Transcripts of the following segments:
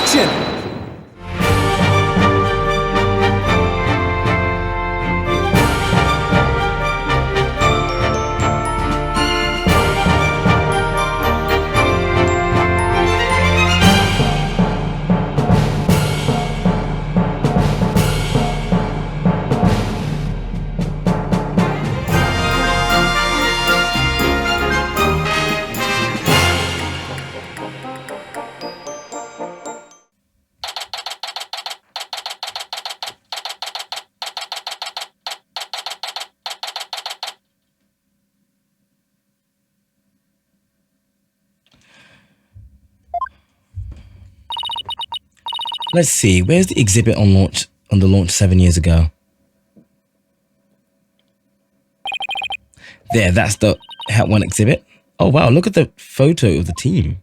Action! Let's see, where's the exhibit on the launch 7 years ago? There, that's the Hat 1 exhibit. Oh wow, look at the photo of the team.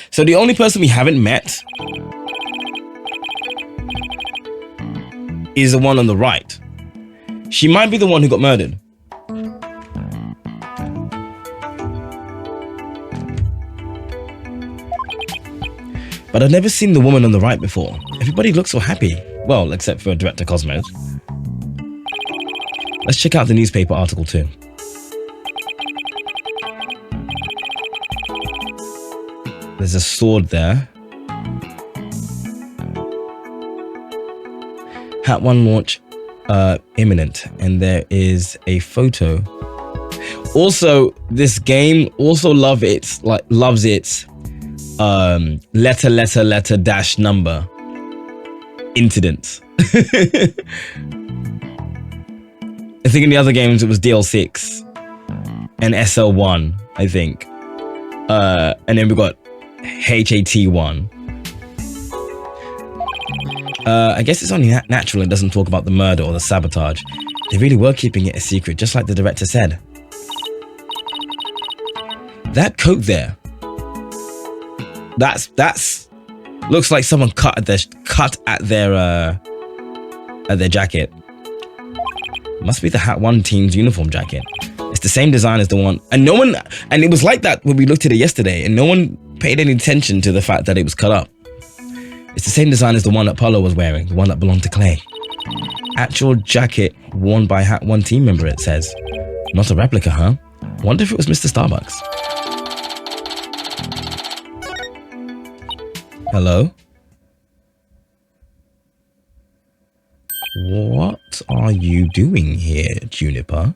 So the only person we haven't met is the one on the right. She might be the one who got murdered. But I've never seen the woman on the right before. Everybody looks so happy. Well, except for Director Cosmos. Let's check out the newspaper article too. There's a sword there. Hat 1 launch imminent. And there is a photo. Also, this game also loves its letter dash number incidents. I think in the other games it was DL6 and SL1, I think. And then we got HAT1. I guess it's only natural it doesn't talk about the murder or the sabotage. They really were keeping it a secret, just like the director said. That coat there. That's looks like someone cut at their jacket. Must be the Hat 1 team's uniform jacket. It's the same design as the one, and it was like that when we looked at it yesterday, and no one paid any attention to the fact that it was cut up. It's the same design as the one that Polo was wearing, the one that belonged to Clay. Actual jacket worn by Hat 1 team member, it says. Not a replica, huh? Wonder if it was Mr. Starbucks. Hello? What are you doing here, Juniper?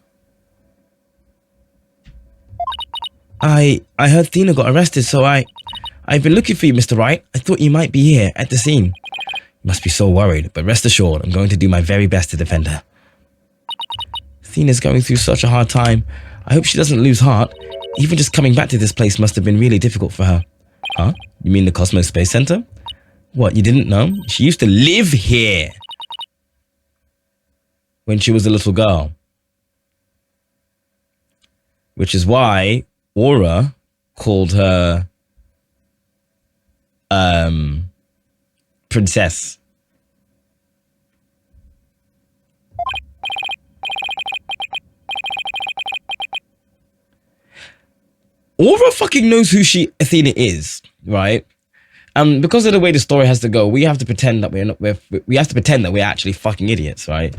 I heard Thena got arrested, so I've been looking for you, Mr. Wright. I thought you might be here at the scene. You must be so worried, but rest assured, I'm going to do my very best to defend her. Thena's going through such a hard time. I hope she doesn't lose heart. Even just coming back to this place must have been really difficult for her. Huh? You mean the Cosmos Space Center? What, you didn't know? She used to live here when she was a little girl. Which is why Aura called her Princess. Aura fucking knows who Athena is, right? Because of the way the story has to go, we have to pretend that we're actually fucking idiots, right?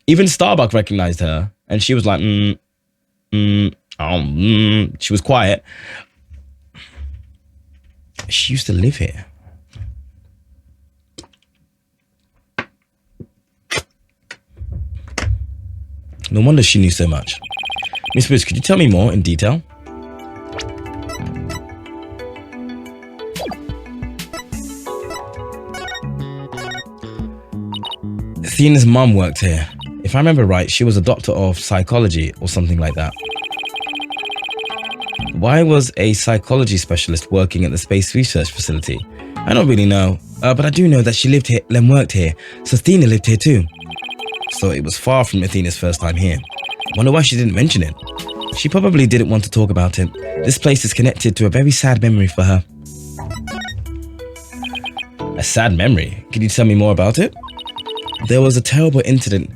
Even Starbuck recognized her, and she was like, she was quiet. She used to live here. No wonder she knew so much. Miss Bruce, could you tell me more in detail? Athena's mum worked here. If I remember right, she was a doctor of psychology or something like that. Why was a psychology specialist working at the space research facility? I don't really know, but I do know that she lived here and worked here, so Athena lived here too. So it was far from Athena's first time here. Wonder why she didn't mention it. She probably didn't want to talk about it. This place is connected to a very sad memory for her. A sad memory? Can you tell me more about it? There was a terrible incident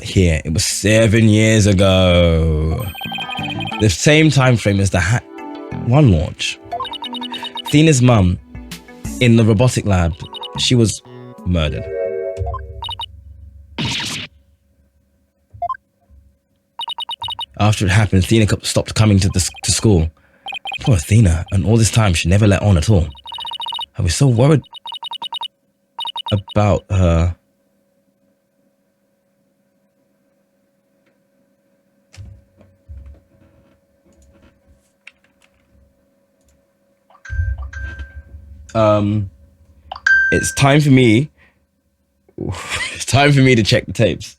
here. It was 7 years ago. The same time frame as the Hat 1 launch. Athena's mum in the robotic lab, she was murdered. After it happened, Athena stopped coming to school. Poor Athena, and all this time she never let on at all. I was so worried about her. It's time for me. It's time for me to check the tapes.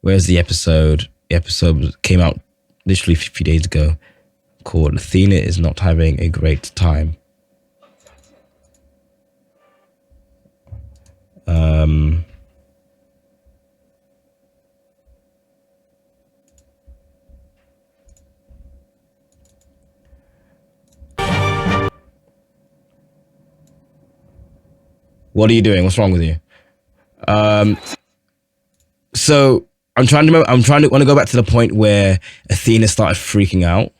Where's the episode? The episode came out literally 50 days ago, called Athena is Not Having a Great Time. What are you doing? What's wrong with you? So I'm trying to want to go back to the point where Athena started freaking out.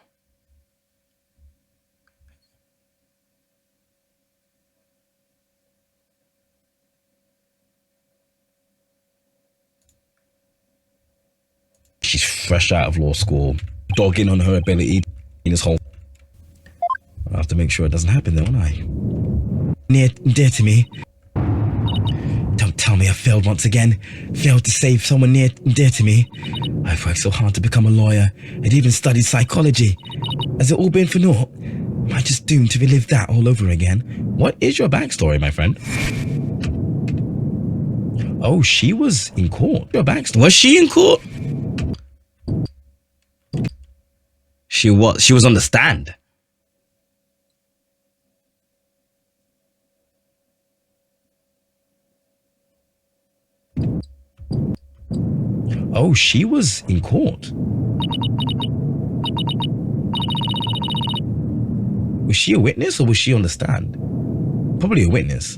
She's fresh out of law school, dogging on her ability in this whole. I'll have to make sure it doesn't happen, though, won't I? Near and dear to me. Don't tell me I failed once again. Failed to save someone near and dear to me. I've worked so hard to become a lawyer. I'd even studied psychology. Has it all been for naught? Am I just doomed to relive that all over again? What is your backstory, my friend? Oh, she was in court. Your backstory. Was she in court? She was on the stand. Oh, she was in court. Was she a witness or was she on the stand? Probably a witness.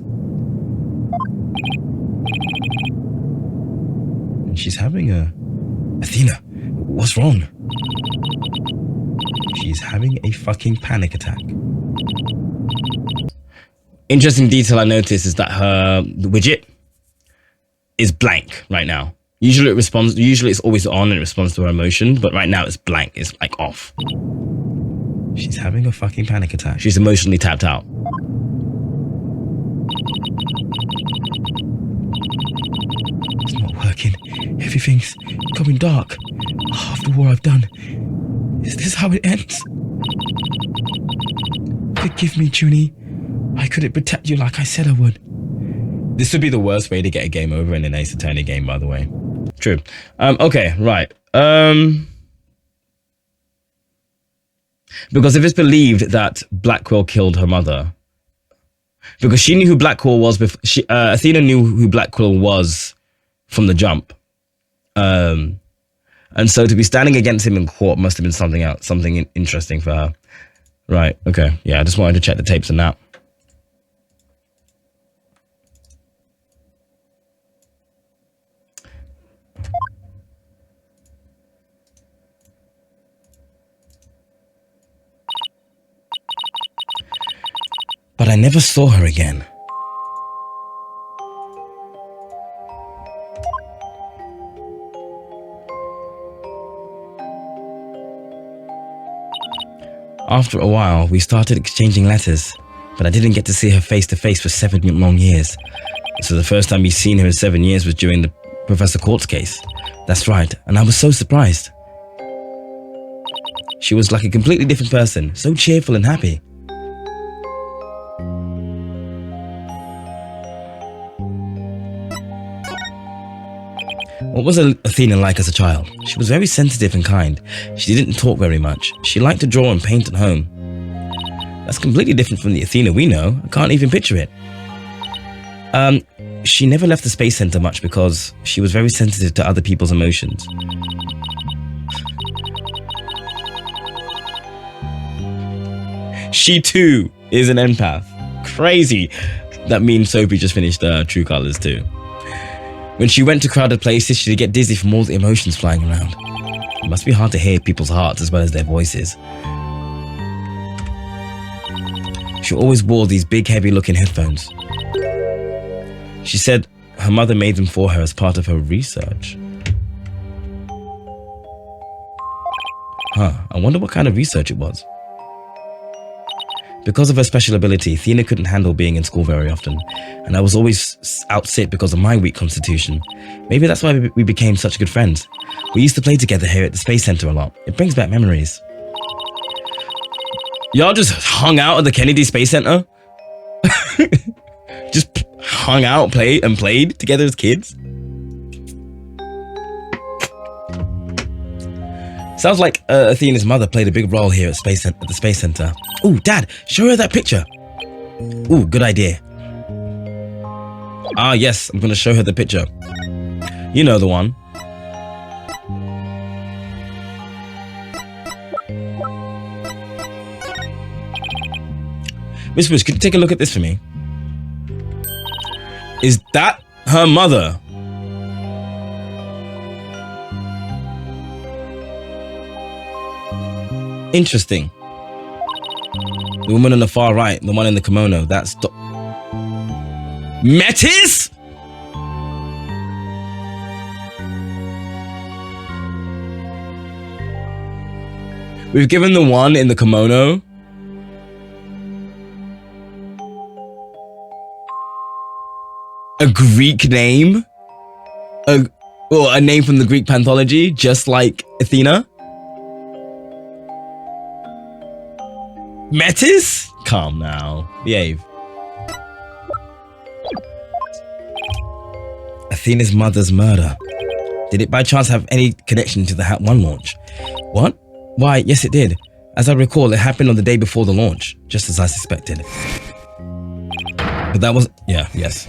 And she's having a... Athena, what's wrong? She's having a fucking panic attack. Interesting detail I noticed is that her widget is blank right now. Usually it's always on and it responds to her emotion, but right now it's blank. It's like off. She's having a fucking panic attack. She's emotionally tapped out. It's not working. Everything's going dark. After what I've done. Is this how it ends? Forgive me, Junie. I couldn't protect you like I said I would. This would be the worst way to get a game over in an Ace Attorney game, by the way. True. Okay, right. Because if it's believed that Blackwell killed her mother, because she knew who Blackwell was before, Athena knew who Blackwell was from the jump. And so to be standing against him in court must have been something else, something interesting for her. Right, okay. Yeah, I just wanted to check the tapes on that. But I never saw her again. After a while, we started exchanging letters, but I didn't get to see her face to face for 7 long years. So the first time you seen her in 7 years was during the Professor Court's case. That's right, and I was so surprised. She was like a completely different person, so cheerful and happy. What was Athena like as a child? She was very sensitive and kind. She didn't talk very much. She liked to draw and paint at home. That's completely different from the Athena we know. I can't even picture it. She never left the Space Center much because she was very sensitive to other people's emotions. She too is an empath. Crazy. That means Sophie just finished True Colors too. When she went to crowded places, she'd get dizzy from all the emotions flying around. It must be hard to hear people's hearts as well as their voices. She always wore these big, heavy-looking headphones. She said her mother made them for her as part of her research. Huh, I wonder what kind of research it was. Because of her special ability, Athena couldn't handle being in school very often, and I was always out sick because of my weak constitution. Maybe that's why we became such good friends. We used to play together here at the Space Center a lot. It brings back memories. Y'all just hung out at the Kennedy Space Center? Just hung out, played together as kids? Sounds like Athena's mother played a big role here at the Space Center. Ooh, Dad, show her that picture. Ooh, good idea. Ah, yes, I'm gonna show her the picture. You know the one. Miss Wish, could you take a look at this for me? Is that her mother? Interesting. The woman on the far right, the one in the kimono, that's Metis? We've given the one in the kimono a Greek name, a name from the Greek panthology, just like Athena. Metis? Calm now. Behave. Athena's mother's murder. Did it by chance have any connection to the Hat 1 launch? What? Why, yes it did. As I recall, it happened on the day before the launch, just as I suspected. But that was... yes.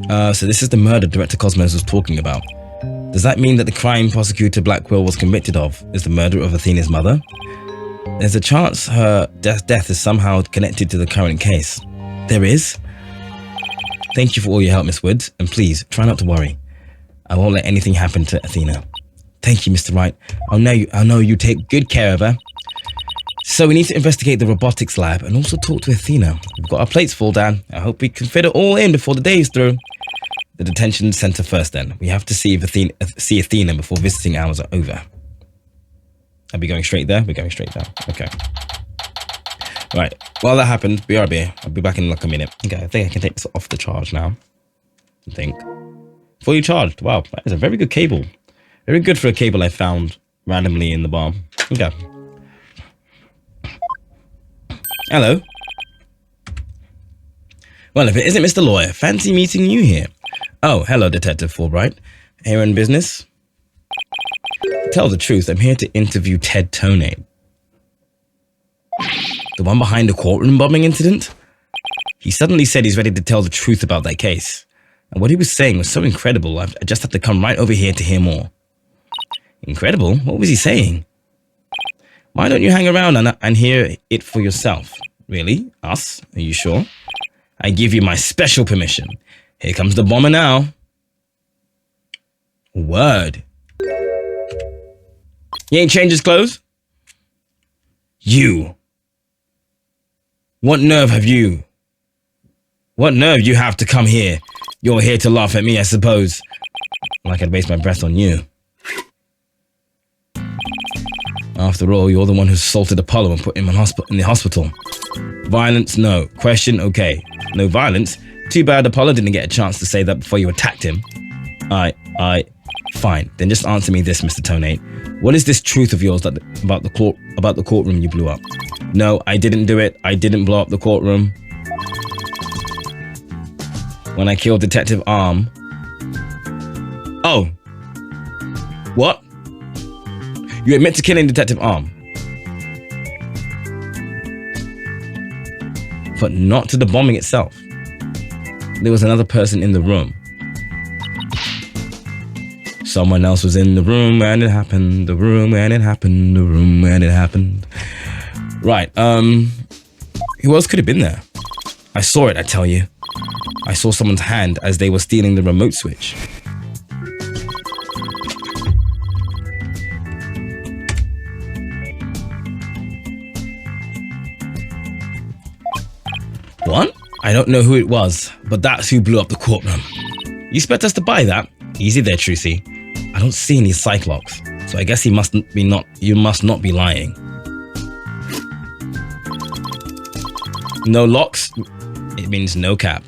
So this is the murder Director Cosmos was talking about. Does that mean that the crime Prosecutor Blackwell was convicted of is the murder of Athena's mother? There's a chance her death is somehow connected to the current case. There is? Thank you for all your help, Miss Woods, and please, try not to worry. I won't let anything happen to Athena. Thank you, Mr. Wright. I know you take good care of her. So we need to investigate the robotics lab and also talk to Athena. We've got our plates full, Dan. I hope we can fit it all in before the day is through. The detention center first, then. We have to see Athena before visiting hours are over. Are we going straight there? We're going straight there. Okay. Right. While that happened, BRB. I'll be back in like a minute. Okay, I think I can take this off the charge now. I think. Fully charged. Wow, that is a very good cable. Very good for a cable I found randomly in the bar. Okay. Hello. Well, if it isn't Mr. Lawyer, fancy meeting you here. Oh, hello, Detective Fulbright. Here in business? To tell the truth, I'm here to interview Ted Toney. The one behind the courtroom bombing incident? He suddenly said he's ready to tell the truth about that case. And what he was saying was so incredible, I just had to come right over here to hear more. Incredible? What was he saying? Why don't you hang around and hear it for yourself? Really? Us? Are you sure? I give you my special permission. Here comes the bomber now. Word. He ain't changed his clothes? You. What nerve have you? What nerve you have to come here? You're here to laugh at me, I suppose. Like I'd waste my breath on you. After all, you're the one who assaulted Apollo and put him in the hospital. Violence, no. Question, okay. No violence? Too bad Apollo didn't get a chance to say that before you attacked him. Fine. Then just answer me this, Mr. Toney. What is this truth of yours about the courtroom you blew up? No, I didn't do it. I didn't blow up the courtroom. When I killed Detective Arm. Oh. What? You admit to killing Detective Arm. But not to the bombing itself. There was another person in the room. Someone else was in the room when it happened. The room when it happened. The room when it happened. Right, who else could have been there? I saw it, I tell you. I saw someone's hand as they were stealing the remote switch. What? I don't know who it was, but that's who blew up the courtroom. You expect us to buy that? Easy there, Trucy. I don't see any Cyclops, so I guess you must not be lying. No locks? It means no cap.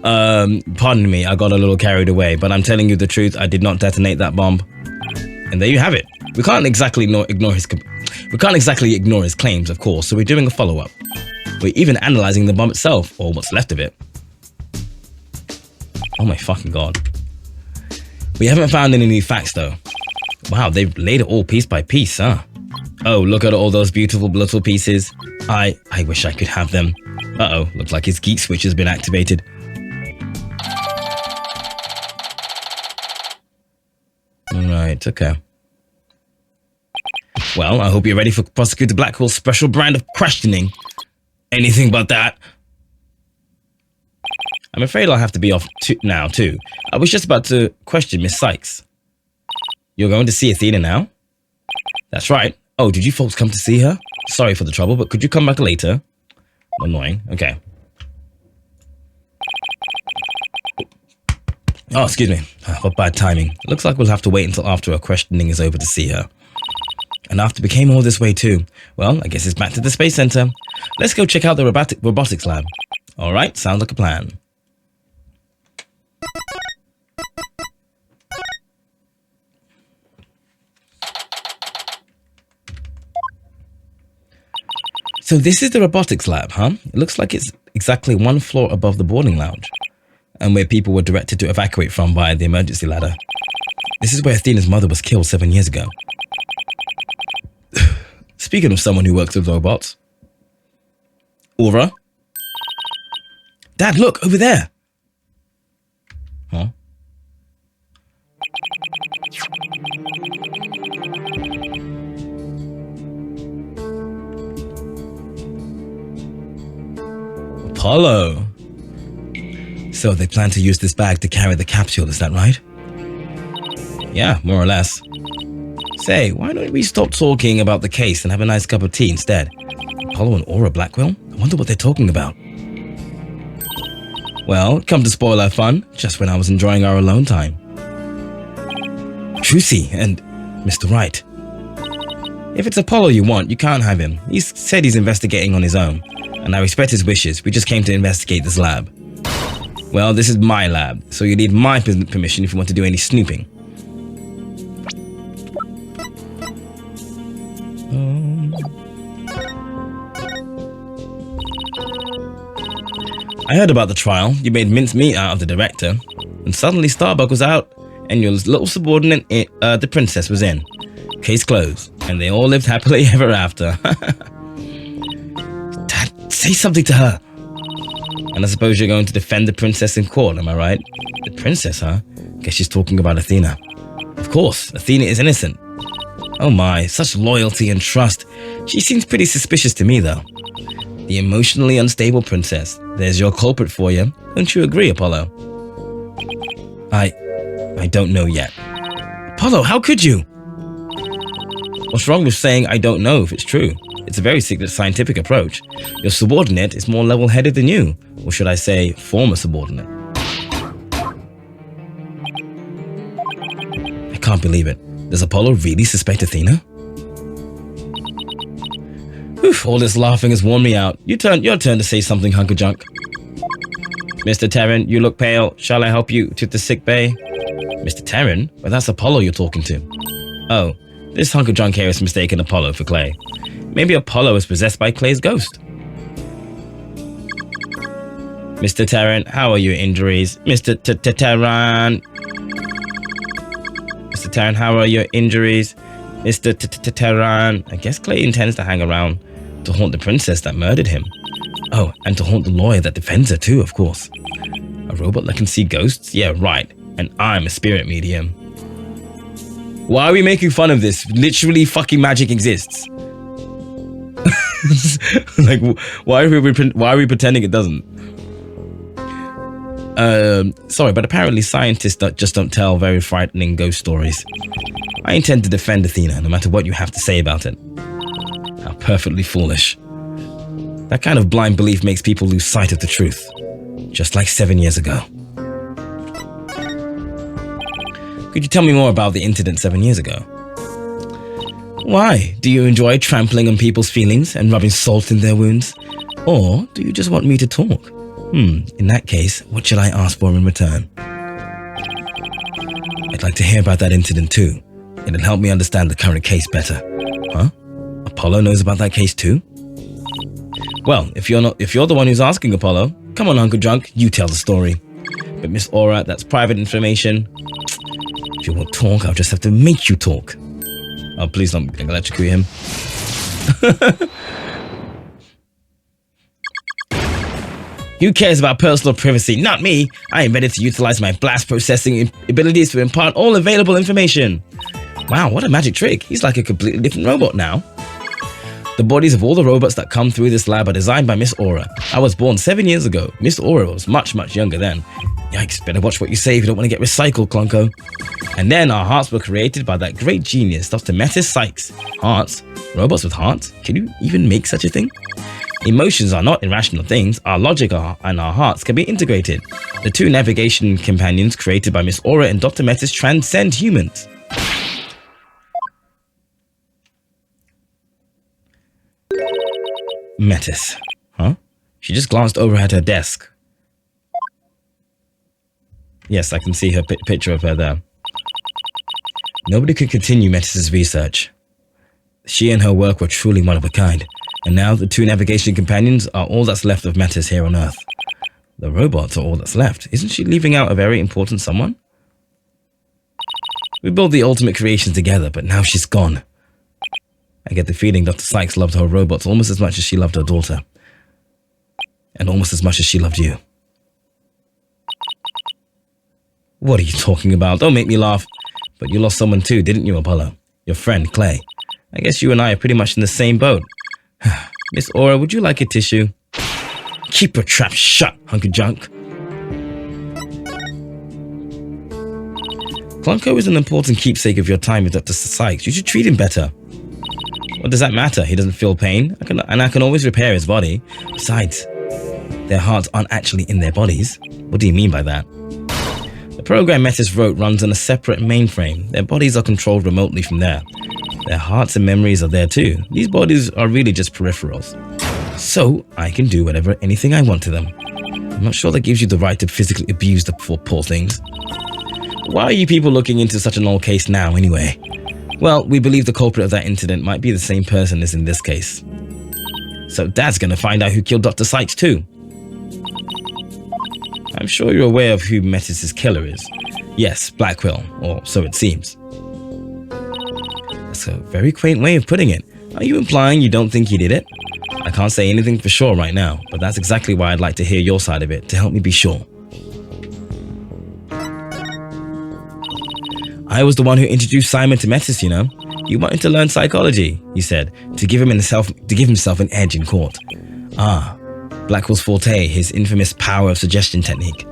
Pardon me, I got a little carried away, but I'm telling you the truth, I did not detonate that bomb. And there you have it. We can't exactly ignore his claims, of course, so we're doing a follow-up. We're even analyzing the bomb itself, or what's left of it. Oh my fucking god. We haven't found any new facts though. Wow, they've laid it all piece by piece, huh? Oh, look at all those beautiful little pieces. I wish I could have them. Uh-oh, looks like his geek switch has been activated. Alright, okay. Well, I hope you're ready for Prosecutor Blackwell's special brand of questioning. Anything but that. I'm afraid I'll have to be off now, too. I was just about to question Miss Sykes. You're going to see Athena now? That's right. Oh, did you folks come to see her? Sorry for the trouble, but could you come back later? Annoying. Okay. Oh, excuse me. What bad timing. Looks like we'll have to wait until after our questioning is over to see her. And after we came all this way too. Well, I guess it's back to the Space Center. Let's go check out the robotics lab. Alright, sounds like a plan. So this is the robotics lab, huh? It looks like it's exactly one floor above the boarding lounge, and where people were directed to evacuate from by the emergency ladder. This is where Athena's mother was killed 7 years ago. Speaking of someone who works with robots. Aura? Dad, look, over there! Huh? Apollo. So they plan to use this bag to carry the capsule, is that right? Yeah, more or less. Say, why don't we stop talking about the case and have a nice cup of tea instead? Apollo and Aura Blackwell? I wonder what they're talking about. Well, come to spoil our fun, just when I was enjoying our alone time. Trucy and Mr. Wright. If it's Apollo you want, you can't have him. He said he's investigating on his own, and I respect his wishes. We just came to investigate this lab. Well, this is my lab, so you need my permission if you want to do any snooping. I heard about the trial. You made mincemeat out of the director, and suddenly Starbuck was out, and your little subordinate, the princess, was in. Case closed, and they all lived happily ever after. Dad, say something to her. And I suppose you're going to defend the princess in court, am I right? The princess, huh? Guess she's talking about Athena. Of course, Athena is innocent. Oh my, such loyalty and trust. She seems pretty suspicious to me, though. The emotionally unstable princess. There's your culprit for you. Don't you agree, Apollo? I don't know yet. Apollo, how could you? What's wrong with saying I don't know if it's true? It's a very secret scientific approach. Your subordinate is more level-headed than you. Or should I say, former subordinate. I can't believe it. Does Apollo really suspect Athena? Whew, all this laughing has worn me out. Your turn to say something, hunk of junk. Mr. Terran, you look pale. Shall I help you to the sick bay? Mr. Terran? Well, that's Apollo you're talking to. Oh, this hunk of junk here is mistaken Apollo for Clay. Maybe Apollo is possessed by Clay's ghost. Mr. Terran, how are your injuries? Mr. Terran. Mr. Terran, how are your injuries? Mr. Terran. I guess Clay intends to hang around to haunt the princess that murdered him. Oh, and to haunt the lawyer that defends her too, of course. A robot that can see ghosts? Yeah, right. And I'm a spirit medium. Why are we making fun of this? Literally fucking magic exists. Like, why are we pretending it doesn't? Sorry, but apparently scientists just don't tell very frightening ghost stories. I intend to defend Athena, no matter what you have to say about it. How perfectly foolish. That kind of blind belief makes people lose sight of the truth. Just like 7 years ago. Could you tell me more about the incident 7 years ago? Why? Do you enjoy trampling on people's feelings and rubbing salt in their wounds? Or do you just want me to talk? In that case, what should I ask for in return? I'd like to hear about that incident too. It'll help me understand the current case better. Huh? Apollo knows about that case too? Well, if you're the one who's asking, Apollo, come on, Uncle Drunk, you tell the story. But Miss Aura, that's private information. If you won't talk, I'll just have to make you talk. Oh, please don't electrocute him. Who cares about personal privacy? Not me. I am ready to utilize my blast processing abilities to impart all available information. Wow, what a magic trick. He's like a completely different robot now. The bodies of all the robots that come through this lab are designed by Miss Aura. I was born 7 years ago. Miss Aura was much, much younger then. Yikes, better watch what you say if you don't want to get recycled, Clonko. And then our hearts were created by that great genius, Dr. Metis Sykes. Hearts? Robots with hearts? Can you even make such a thing? Emotions are not irrational things. Our logic and our hearts can be integrated. The two navigation companions created by Miss Aura and Dr. Metis transcend humans. Metis. Huh? She just glanced over at her desk. Yes, I can see her picture of her there. Nobody could continue Metis' research. She and her work were truly one of a kind. And now the two navigation companions are all that's left of Metis here on Earth. The robots are all that's left. Isn't she leaving out a very important someone? We built the ultimate creation together, but now she's gone. I get the feeling Dr. Sykes loved her robots almost as much as she loved her daughter. And almost as much as she loved you. What are you talking about? Don't make me laugh. But you lost someone too, didn't you, Apollo? Your friend, Clay. I guess you and I are pretty much in the same boat. Miss Aura, would you like a tissue? Keep your trap shut, hunk of junk. Clonko is an important keepsake of your time with Dr. Sykes. You should treat him better. What does that matter? He doesn't feel pain, and I can always repair his body. Besides, their hearts aren't actually in their bodies. What do you mean by that? The program Metis wrote runs on a separate mainframe. Their bodies are controlled remotely from there. Their hearts and memories are there too. These bodies are really just peripherals. So, I can do anything I want to them. I'm not sure that gives you the right to physically abuse the poor things. Why are you people looking into such an old case now, anyway? Well, we believe the culprit of that incident might be the same person as in this case. So Dad's gonna find out who killed Dr. Sykes too. I'm sure you're aware of who Metis' killer is. Yes, Blackwell, or so it seems. That's a very quaint way of putting it. Are you implying you don't think he did it? I can't say anything for sure right now, but that's exactly why I'd like to hear your side of it, to help me be sure. I was the one who introduced Simon to Metis, you know. He wanted to learn psychology, he said, to give himself an edge in court. Ah, Blackwell's forte, his infamous power of suggestion technique.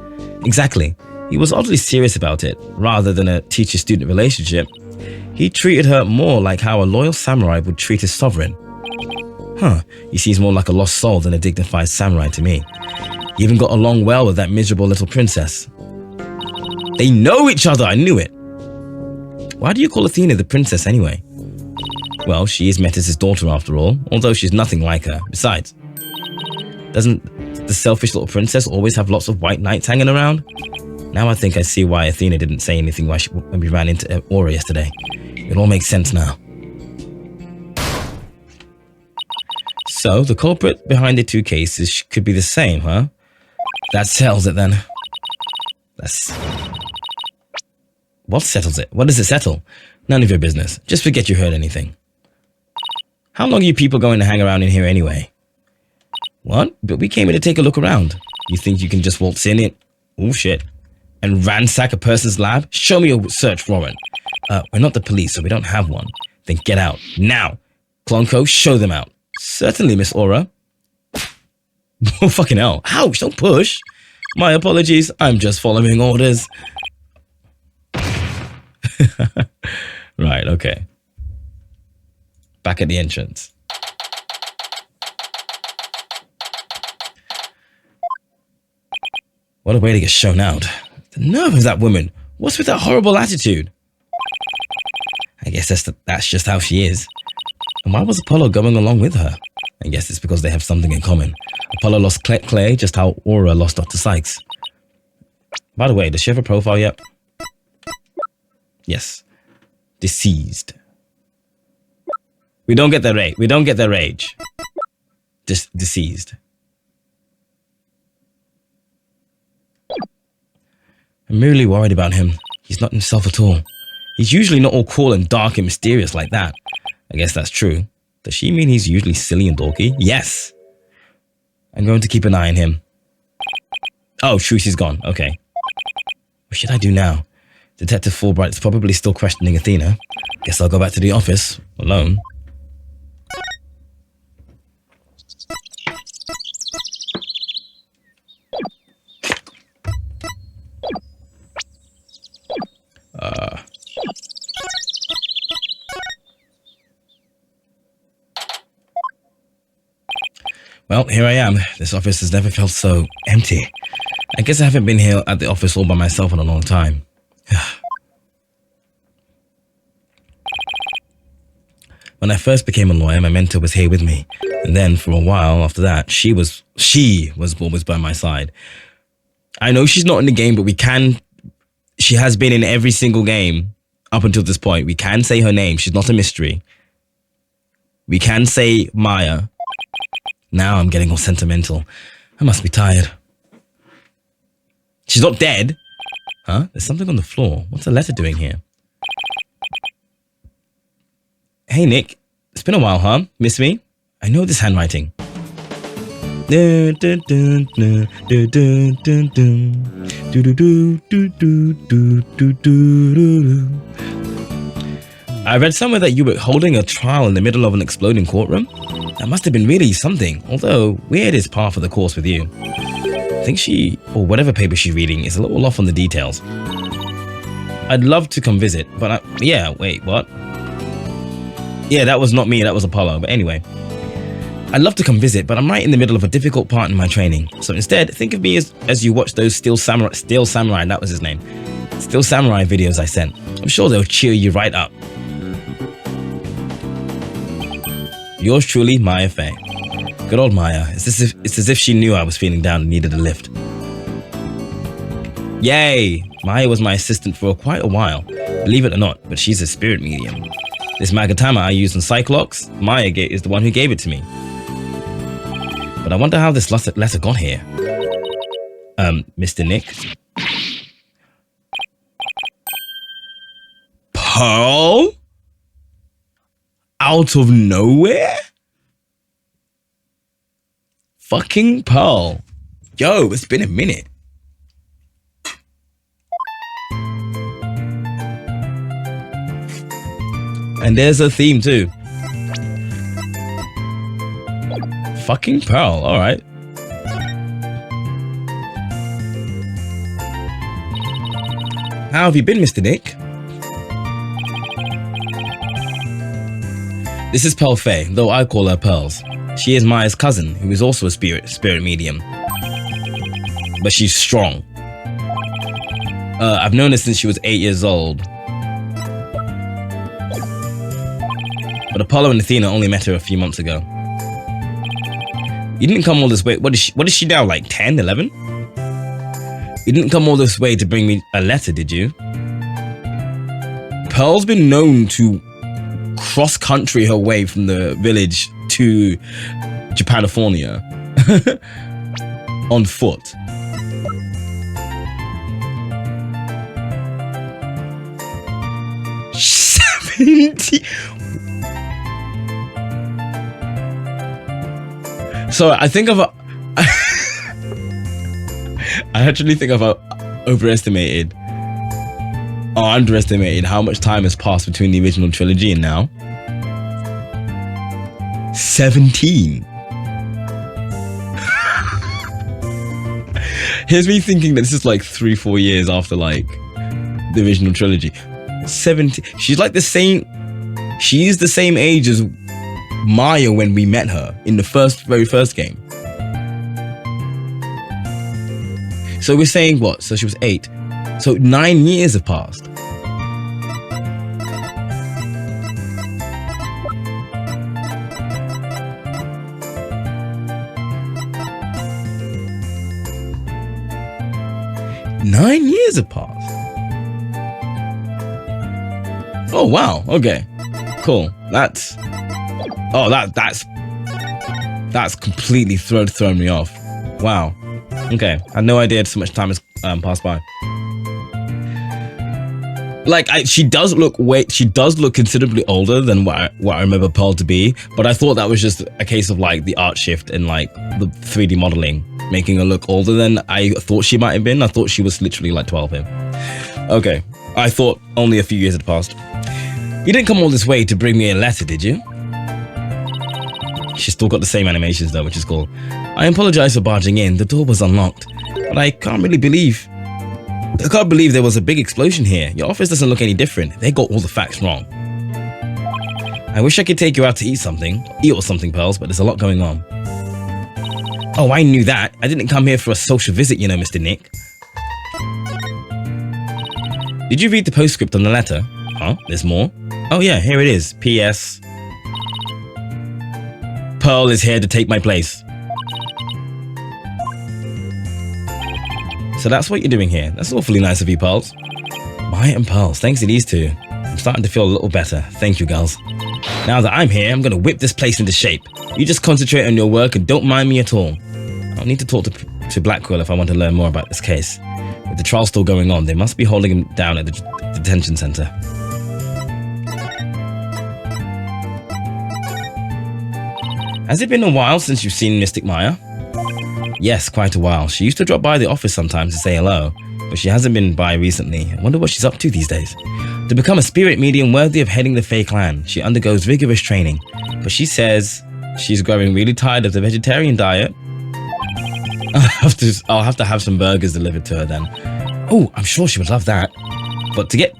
Exactly. He was oddly serious about it, rather than a teacher-student relationship. He treated her more like how a loyal samurai would treat his sovereign. Huh, he seems more like a lost soul than a dignified samurai to me. He even got along well with that miserable little princess. They know each other, I knew it! Why do you call Athena the princess anyway? Well, she is Metis' daughter after all, although she's nothing like her. Besides, doesn't the selfish little princess always have lots of white knights hanging around? Now I think I see why Athena didn't say anything when we ran into Aura yesterday. It all makes sense now. So, the culprit behind the two cases could be the same, huh? That settles it then. What settles it? What does it settle? None of your business. Just forget you heard anything. How long are you people going to hang around in here anyway? What? But we came here to take a look around. You think you can just waltz in it? Oh shit. And ransack a person's lab? Show me your search warrant. We're not the police, so we don't have one. Then get out. Now! Clonko, show them out. Certainly, Miss Aura. Oh, fucking hell. Ouch, don't push. My apologies. I'm just following orders. Right, okay. Back at the entrance. What a way to get shown out. The nerve of that woman. What's with that horrible attitude? I guess that's just how she is. And why was Apollo going along with her? I guess it's because they have something in common. Apollo lost Clay just how Aura lost Dr. Sykes. By the way, does she have a profile yet? Yes. Deceased. We don't get their age. We don't get their age. Deceased. I'm really worried about him. He's not himself at all. He's usually not all cool and dark and mysterious like that. I guess that's true. Does she mean he's usually silly and dorky? Yes. I'm going to keep an eye on him. Oh, Truce is gone. Okay. What should I do now? Detective Fulbright's probably still questioning Athena. Guess I'll go back to the office alone. Well, here I am. This office has never felt so empty. I guess I haven't been here at the office all by myself in a long time. When I first became a lawyer, my mentor was here with me. And then for a while after that, she was always by my side. I know she's not in the game, but she has been in every single game up until this point. We can say her name. She's not a mystery. We can say Maya. Now I'm getting all sentimental. I must be tired. She's not dead. Huh? There's something on the floor. What's the letter doing here? Hey, Nick. It's been a while, huh? Miss me? I know this handwriting. I read somewhere that you were holding a trial in the middle of an exploding courtroom. That must have been really something, although weird is par for the course with you. I think she, or whatever paper she's reading, is a little off on the details. I'd love to come visit, but yeah, wait, what? Yeah, that was not me, that was Apollo, but anyway. I'd love to come visit, but I'm right in the middle of a difficult part in my training. So instead, think of me as you watch those Steel Samurai, that was his name. Steel Samurai videos I sent. I'm sure they'll cheer you right up. Yours truly, Maya Fey. Good old Maya. It's as if she knew I was feeling down and needed a lift. Yay! Maya was my assistant for quite a while. Believe it or not, but she's a spirit medium. This Magatama I used in Cyclops, Maya is the one who gave it to me. But I wonder how this letter got here. Mr. Nick? Pearl? Out of nowhere? Fucking Pearl. Yo, it's been a minute. And there's a theme too. Fucking Pearl, alright. How have you been, Mr. Nick? This is Pearl Fey, though I call her Pearls. She is Maya's cousin, who is also a spirit medium. But she's strong. I've known her since she was 8 years old. But Apollo and Athena only met her a few months ago. You didn't come all this way. What is she now, like 10, 11? You didn't come all this way to bring me a letter, did you? Pearl's been known to cross-country her way from the village to Japanifornia on foot. So I think I actually think I've overestimated or underestimated how much time has passed between the original trilogy and now. 17. Here's me thinking that this is like 3-4 years after like the original trilogy. 17. She's like the same. She's the same age as Maya when we met her in the very first game. So we're saying what? So she was 8. So 9 years have passed. Nine years have passed. Oh wow. Okay. Cool. That's completely thrown me off. Wow. Okay. I had no idea so much time has passed by. Like she does look considerably older than what I remember Pearl to be, but I thought that was just a case of like the art shift and like the 3D modeling making her look older than I thought she might have been. I thought she was literally like 12 here. Okay. I thought only a few years had passed. You didn't come all this way to bring me a letter, did you? She's still got the same animations though, which is cool. I apologize for barging in. The door was unlocked, but I can't believe there was a big explosion here. Your office doesn't look any different. They got all the facts wrong. I wish I could take you out to eat or something, Pearls, but there's a lot going on. Oh, I knew that. I didn't come here for a social visit, you know, Mr. Nick. Did you read the postscript on the letter? Huh? There's more? Oh yeah, here it is. P.S. Pearl is here to take my place. So that's what you're doing here. That's awfully nice of you, Pearls. Wright and Pearls, thanks to these two. I'm starting to feel a little better. Thank you, girls. Now that I'm here, I'm going to whip this place into shape. You just concentrate on your work and don't mind me at all. I'll need to talk to Blackwell if I want to learn more about this case. With the trial still going on, they must be holding him down at the detention center. Has it been a while since you've seen Mystic Maya? Yes, quite a while. She used to drop by the office sometimes to say hello, but she hasn't been by recently. I wonder what she's up to these days. To become a spirit medium worthy of heading the Fae clan, she undergoes rigorous training, but she says she's growing really tired of the vegetarian diet. I'll have to have some burgers delivered to her then. Oh, I'm sure she would love that. But to get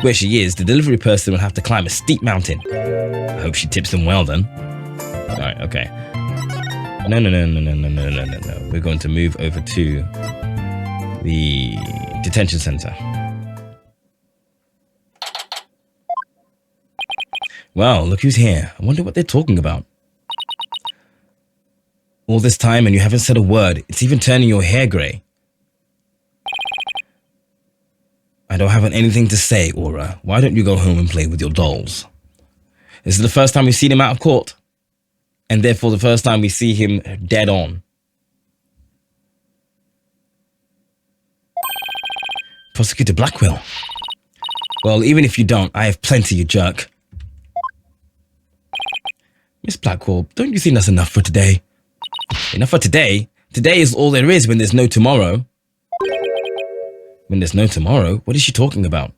where she is, the delivery person will have to climb a steep mountain. I hope she tips them well then. Alright, okay. No. We're going to move over to the detention center. Wow, look who's here. I wonder what they're talking about. All this time and you haven't said a word. It's even turning your hair grey. I don't have anything to say, Aura. Why don't you go home and play with your dolls? This is the first time we've seen him out of court. And therefore the first time we see him dead on. Prosecutor Blackwell. Well, even if you don't, I have plenty, you jerk. Miss Blackwell, don't you think that's enough for today? Enough for today? Today is all there is when there's no tomorrow. When there's no tomorrow? What is she talking about?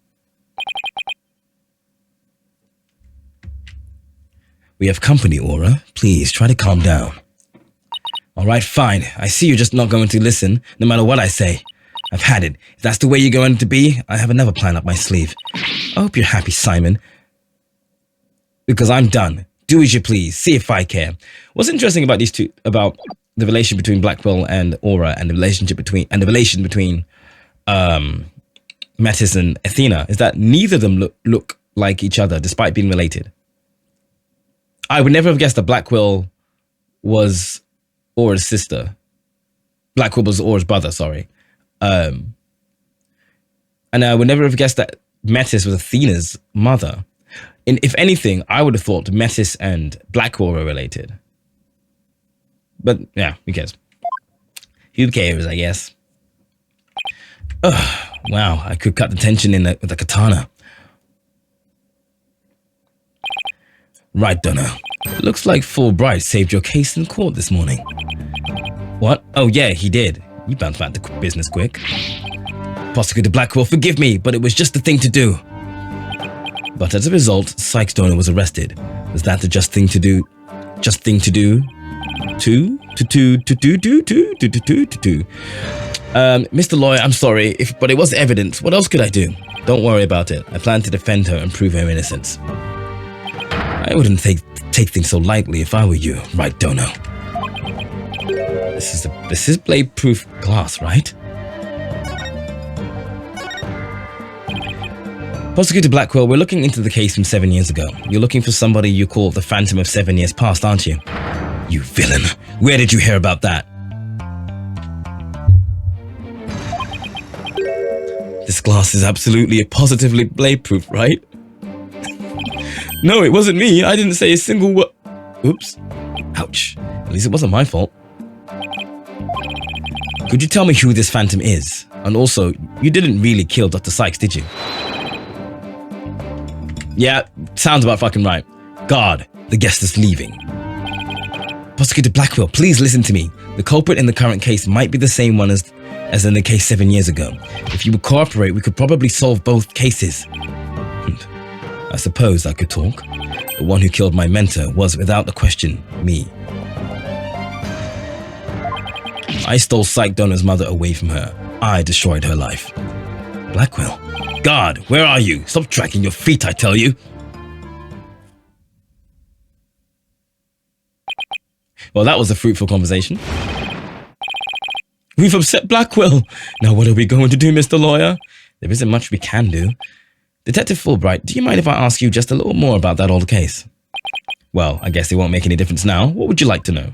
We have company, Aura. Please, try to calm down. Alright, fine. I see you're just not going to listen, no matter what I say. I've had it. If that's the way you're going to be, I have another plan up my sleeve. I hope you're happy, Simon. Because I'm done. Do as you please. See if I care. What's interesting about these two, about the relation between Blackwell and Aura, and the relation between Metis and Athena, is that neither of them look like each other, despite being related. I would never have guessed that Blackwell was Aura's sister. Blackwell was Aura's brother, sorry. And I would never have guessed that Metis was Athena's mother. And if anything, I would have thought Metis and Blackwell were related. But yeah, who cares? Who cares, I guess. Ugh, wow, I could cut the tension with a katana. Right, Dunno. Looks like Fulbright saved your case in court this morning. What? Oh yeah, he did. You bounced back to business quick. Prosecutor Blackwell, forgive me, but it was just the thing to do. But as a result, Sykes Donor was arrested. Was that the just thing to do? Just thing to do? Mr. Lawyer, I'm sorry, but it was evidence. What else could I do? Don't worry about it. I plan to defend her and prove her innocence. I wouldn't take things so lightly if I were you, right, Dono? This is blade-proof glass, right? Prosecutor Blackwell, we're looking into the case from 7 years ago. You're looking for somebody you call the Phantom of 7 years past, aren't you? You villain. Where did you hear about that? This glass is absolutely positively blade-proof, right? No, it wasn't me. I didn't say a single word. Oops. Ouch. At least it wasn't my fault. Could you tell me who this Phantom is? And also, you didn't really kill Dr. Sykes, did you? Yeah, sounds about fucking right. Guard, the guest is leaving. Prosecutor Blackwell, please listen to me. The culprit in the current case might be the same one as in the case 7 years ago. If you would cooperate, we could probably solve both cases. I suppose I could talk. The one who killed my mentor was, without a question, me. I stole Psych Donner's mother away from her. I destroyed her life. Blackwell. Guard, where are you? Stop dragging your feet, I tell you. Well, that was a fruitful conversation. We've upset Blackwell. Now what are we going to do, Mr. Lawyer? There isn't much we can do. Detective Fulbright, do you mind if I ask you just a little more about that old case? Well, I guess it won't make any difference now. What would you like to know?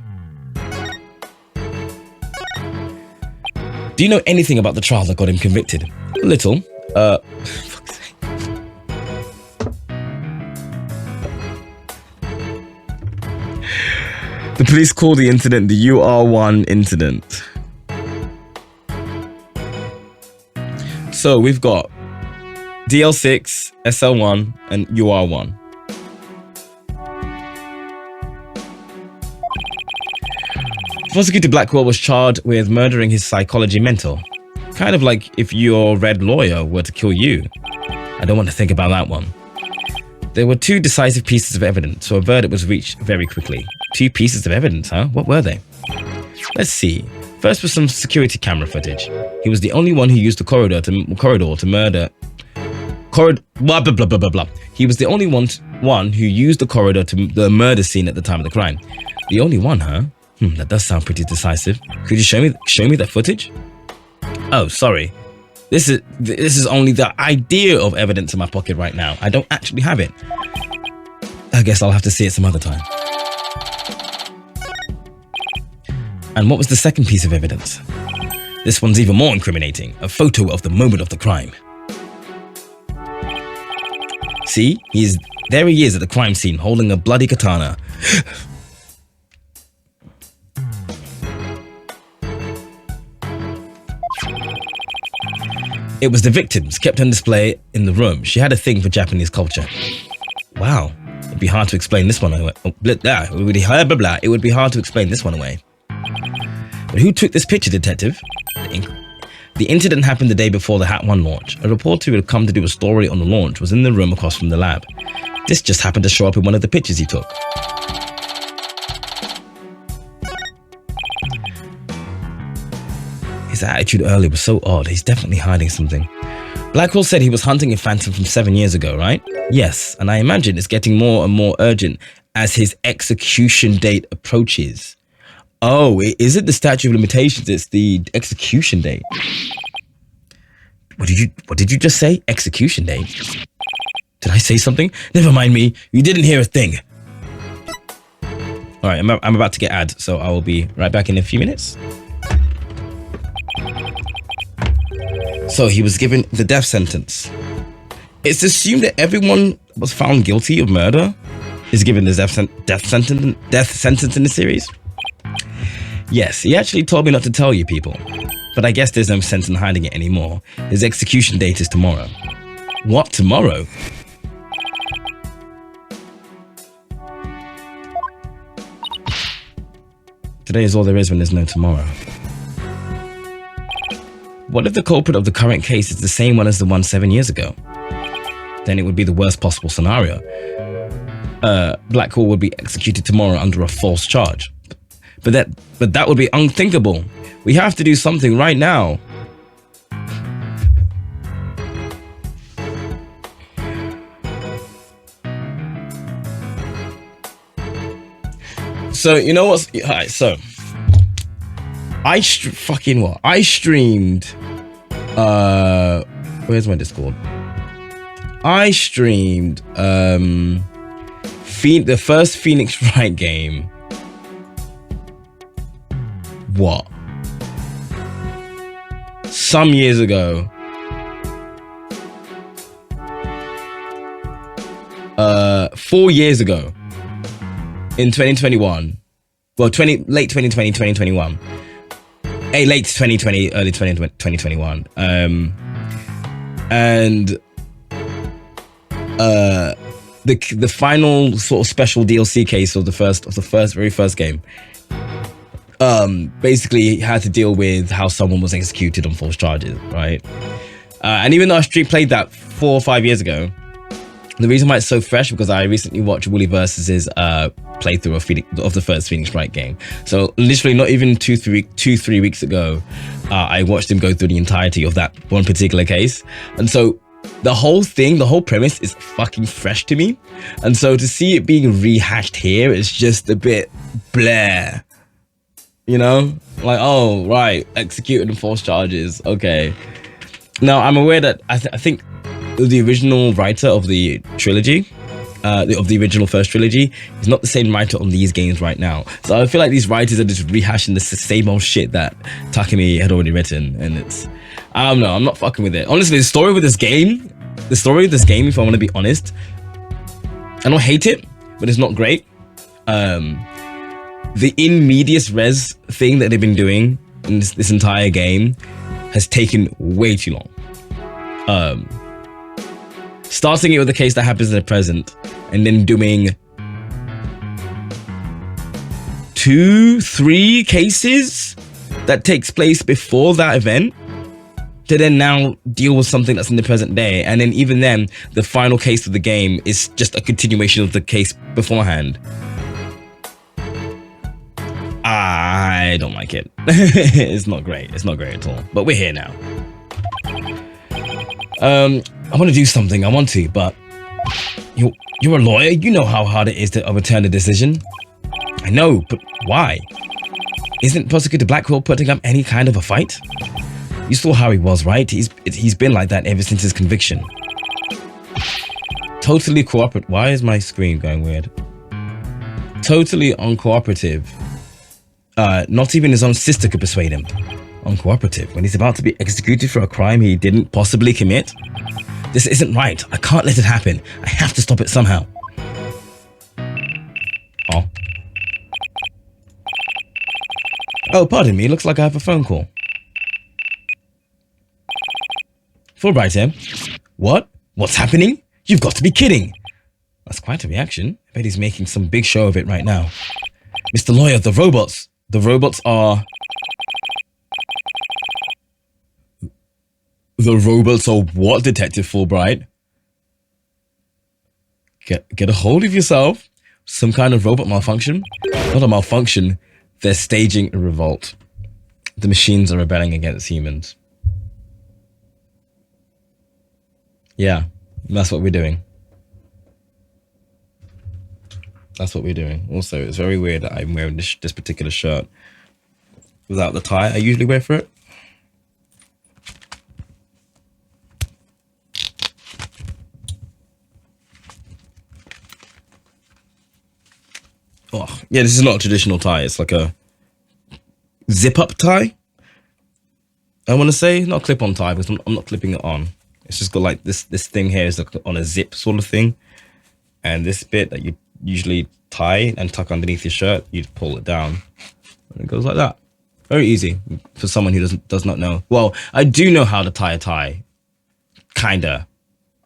Do you know anything about the trial that got him convicted? A little. Fuck's sake. The police call the incident the UR1 incident. So we've got DL6, SL1, and UR1. Prosecutor Blackwell was charged with murdering his psychology mentor. Kind of like if your red lawyer were to kill you. I don't want to think about that one. There were two decisive pieces of evidence, so a verdict was reached very quickly. 2 pieces of evidence, huh? What were they? Let's see. First was some security camera footage. He was the only one who used the corridor to murder. Blah, blah, blah, blah, blah, blah. He was the only one who used the corridor to the murder scene at the time of the crime. The only one, huh? That does sound pretty decisive. Could you show me that footage? Oh, sorry. This is only the idea of evidence in my pocket right now. I don't actually have it. I guess I'll have to see it some other time. And what was the second piece of evidence? This one's even more incriminating. A photo of the moment of the crime. See? There he is at the crime scene, holding a bloody katana. It was the victims kept on display in the room. She had a thing for Japanese culture. Wow. It'd be hard to explain this one away. It would be hard to explain this one away. But who took this picture, detective? The incident happened the day before the Hat 1 launch. A reporter who had come to do a story on the launch was in the room across from the lab. This just happened to show up in one of the pictures he took. His attitude earlier was so odd. He's definitely hiding something. Blackwell said he was hunting a phantom from 7 years ago, right? Yes, and I imagine it's getting more and more urgent as his execution date approaches. Oh, is it the statute of limitations? It's the execution date. What did you just say? Execution date? Did I say something? Never mind me. You didn't hear a thing. All right, I'm about to get ads, so I will be right back in a few minutes. So he was given the death sentence. It's assumed that everyone was found guilty of murder is given the death sentence in the series. Yes, he actually told me not to tell you people, but I guess there's no sense in hiding it anymore. His execution date is tomorrow. What, tomorrow? Today is all there is when there's no tomorrow. What if the culprit of the current case is the same one as the one 7 years ago? Then it would be the worst possible scenario. Blackwell would be executed tomorrow under a false charge. But that would be unthinkable. We have to do something right now. So, you know what's... Alright, so... I streamed... where's my Discord? I streamed the first Phoenix Wright game. What? Some years ago. 4 years ago. In 2021. Well, late 2020, 2021. Late 2020, early 2021. And the final sort of special DLC case of the very first game basically had to deal with how someone was executed on false charges, right? And even though I played that 4 or 5 years ago, the reason why it's so fresh because I recently watched Wooly Versus's playthrough of the first Phoenix Wright game. So literally not even 2-3 weeks ago, I watched him go through the entirety of that one particular case. And so the whole premise is fucking fresh to me. And so to see it being rehashed here is just a bit blah. You know? Like, oh, right, executed on false charges. Okay. Now, I'm aware that I think the original writer of the trilogy, of the original first trilogy, is not the same writer on these games right now. So I feel like these writers are just rehashing the same old shit that Takumi had already written, and it's, I don't know, I'm not fucking with it. Honestly, the story of this game, if I want to be honest, I don't hate it, but it's not great. The in medias res thing that they've been doing in this entire game has taken way too long. Starting it with a case that happens in the present, and then doing 2-3 cases that takes place before that event to then now deal with something that's in the present day. And then even then, the final case of the game is just a continuation of the case beforehand. I don't like it. It's not great. It's not great at all. But we're here now. I want to do something. I want to, but you're a lawyer. You know how hard it is to overturn a decision. I know, but why? Isn't Prosecutor Blackwell putting up any kind of a fight? You saw how he was, right? He's been like that ever since his conviction. Totally cooperative. Why is my screen going weird? Totally uncooperative. Not even his own sister could persuade him. Uncooperative when he's about to be executed for a crime he didn't possibly commit. This isn't right. I can't let it happen. I have to stop it somehow. Oh, pardon me. Looks like I have a phone call. Fulbright here. What? What's happening? You've got to be kidding. That's quite a reaction. I bet he's making some big show of it right now. Mr. Lawyer, the robots. The robots are... The robots are what, Detective Fulbright? Get a hold of yourself. Some kind of robot malfunction? Not a malfunction. They're staging a revolt. The machines are rebelling against humans. Yeah, that's what we're doing. That's what we're doing. Also, it's very weird that I'm wearing this particular shirt without the tie I usually wear for it. Oh, yeah, this is not a traditional tie. It's like a zip-up tie. I want to say, not a clip-on tie, because I'm not clipping it on. It's just got like this thing here is like on a zip sort of thing. And this bit that you usually tie and tuck underneath your shirt, you pull it down. And it goes like that. Very easy for someone who does not know. Well, I do know how to tie a tie. Kinda.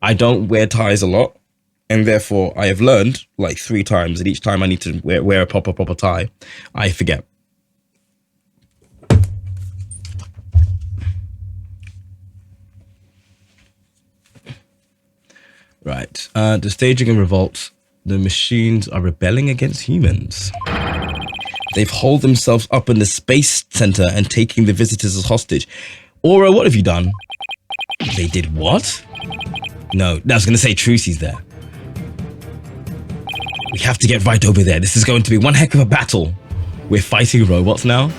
I don't wear ties a lot. And therefore, I have learned like 3 times, and each time I need to wear a proper tie, I forget. Right. The staging and revolt. The machines are rebelling against humans. They've holed themselves up in the space center and taking the visitors as hostage. Aura, what have you done? They did what? No, I was going to say Trucy's there. We have to get right over there. This is going to be one heck of a battle. We're fighting robots now.